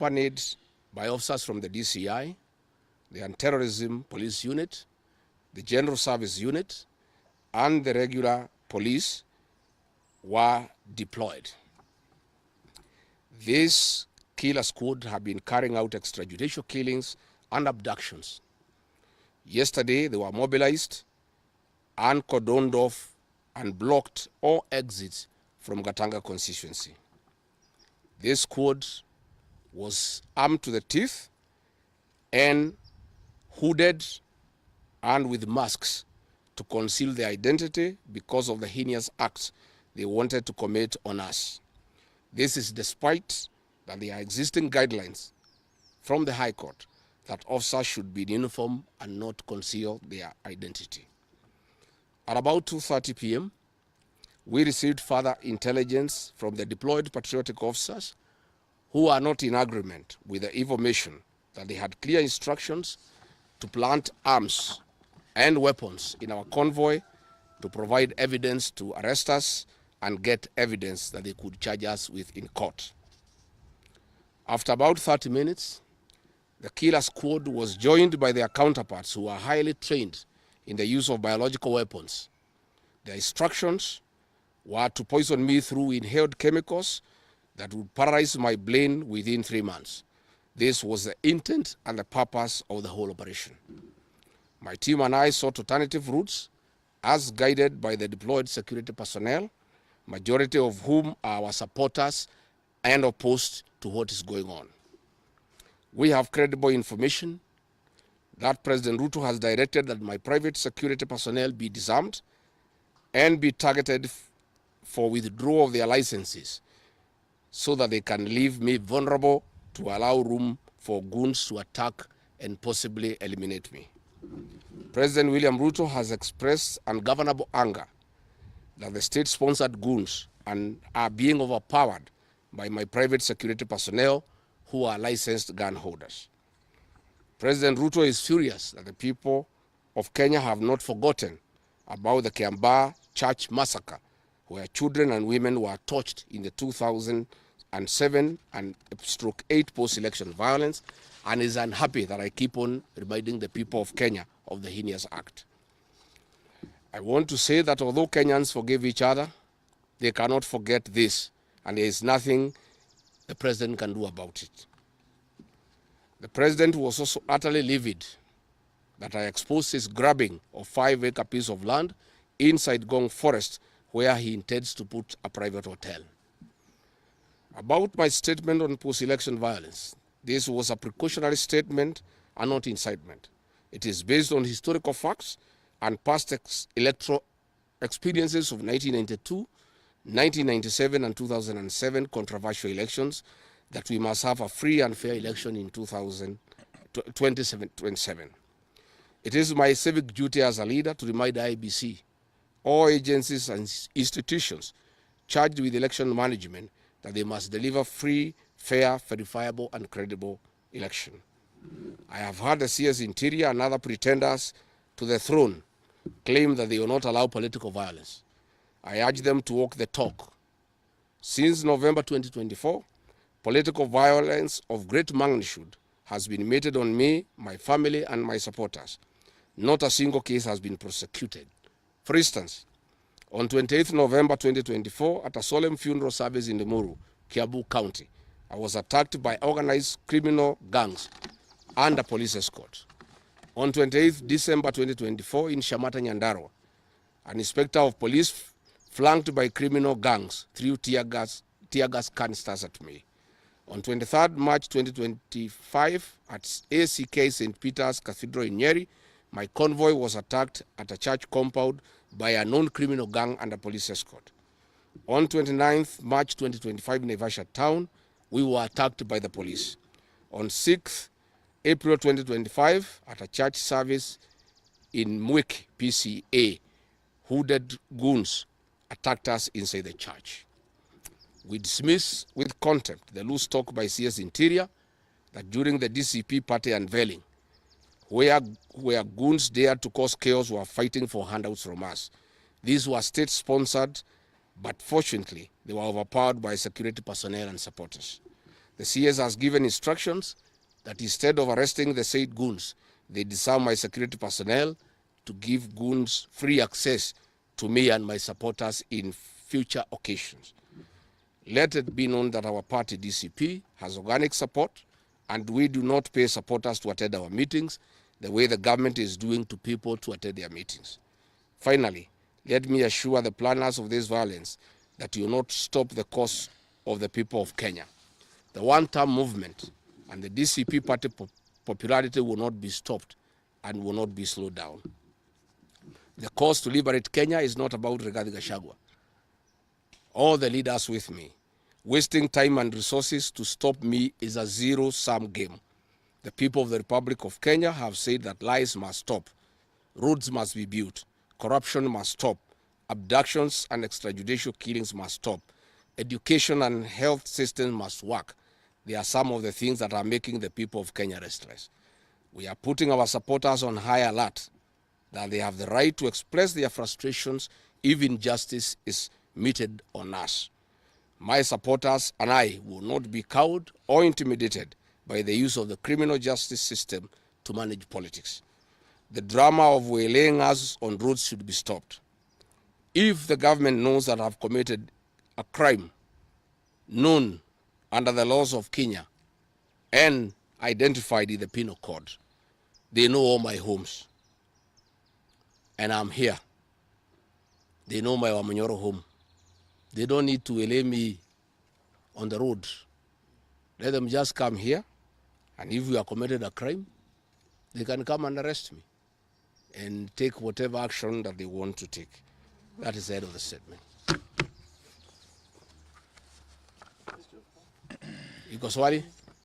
accompanied by officers from the DCI, the Anti-Terrorism Police Unit, the General Service Unit, and the regular police were deployed. This killer squad have been carrying out extrajudicial killings and abductions. Yesterday, they were mobilized and cordoned off and blocked all exits from Gatanga constituency. This squad was armed to the teeth and hooded and with masks to conceal their identity because of the heinous acts they wanted to commit on us. This is despite that there are existing guidelines from the High Court that officers should be in uniform and not conceal their identity. At about 2:30 p.m., we received further intelligence from the deployed patriotic officers who are not in agreement with the information that they had clear instructions to plant arms and weapons in our convoy to provide evidence to arrest us and get evidence that they could charge us with in court. After about 30 minutes, the killer squad was joined by their counterparts who are highly trained in the use of biological weapons. Their instructions were to poison me through inhaled chemicals that would paralyze my brain within 3 months. This was the intent and the purpose of the whole operation. My team and I sought alternative routes as guided by the deployed security personnel, majority of whom are our supporters and opposed to what is going on. We have credible information that President Ruto has directed that my private security personnel be disarmed and be targeted for withdrawal of their licenses so that they can leave me vulnerable to allow room for goons to attack and possibly eliminate me. President William Ruto has expressed ungovernable anger that the state-sponsored goons are being overpowered by my private security personnel who are licensed gun holders. President Ruto is furious that the people of Kenya have not forgotten about the Kiambaa church massacre, where children and women were tortured in the 2007 and /8 post-election violence, and is unhappy that I keep on reminding the people of Kenya of the heinous act. I want to say that although Kenyans forgive each other, they cannot forget this, and there is nothing the president can do about it. The president was also utterly livid that I exposed his grabbing of 5-acre piece of land inside Gong Forest, where he intends to put a private hotel. About my statement on post-election violence, this was a precautionary statement and not incitement. It is based on historical facts and past electoral experiences of 1992, 1997, and 2007 controversial elections, that we must have a free and fair election in 2027. It is my civic duty as a leader to remind the IEBC, all agencies and institutions charged with election management, that they must deliver free, fair, verifiable, and credible election. I have heard the CS Interior and other pretenders to the throne claim that they will not allow political violence. I urge them to walk the talk. Since November 2024, political violence of great magnitude has been meted on me, my family, and my supporters. Not a single case has been prosecuted. For instance, on 28th November 2024, at a solemn funeral service in Limuru, Kiambu County, I was attacked by organized criminal gangs and a police escort. On 28th December 2024, in Shamata, Nyandarua, an inspector of police flanked by criminal gangs threw tear gas canisters at me. On 23rd March 2025, at ACK St. Peter's Cathedral in Nyeri, my convoy was attacked at a church compound by a known criminal gang and a police escort. On 29th March 2025 in Naivasha town, we were attacked by the police. On 6th April 2025, at a church service in Mwiki, PCA, hooded goons attacked us inside the church. We dismiss with contempt the loose talk by CS Interior that during the DCP party unveiling, where goons dared to cause chaos, were fighting for handouts from us. These were state-sponsored, but fortunately, they were overpowered by security personnel and supporters. The CS has given instructions that instead of arresting the said goons, they disarm my security personnel to give goons free access to me and my supporters in future occasions. Let it be known that our party, DCP, has organic support, and we do not pay supporters to attend our meetings the way the government is doing to people to attend their meetings. Finally, let me assure the planners of this violence that you will not stop the cause of the people of Kenya. The one-term movement and the DCP party popularity will not be stopped and will not be slowed down. The cause to liberate Kenya is not about Rigathi Gachagua. All the leaders with me. Wasting time and resources to stop me is a zero-sum game. The people of the Republic of Kenya have said that lies must stop, roads must be built, corruption must stop, abductions and extrajudicial killings must stop, education and health systems must work. They are some of the things that are making the people of Kenya restless. We are putting our supporters on high alert that they have the right to express their frustrations if injustice is meted on us. My supporters and I will not be cowed or intimidated by the use of the criminal justice system to manage politics. The drama of waylaying us on roads should be stopped. If the government knows that I have committed a crime known under the laws of Kenya and identified in the penal code, they know all my homes. And I'm here. They know my Wamanyoro home. They don't need to waylay me on the road. Let them just come here, and if we have committed a crime, they can come and arrest me and take whatever action that they want to take. That is the end of the statement. Iko swali?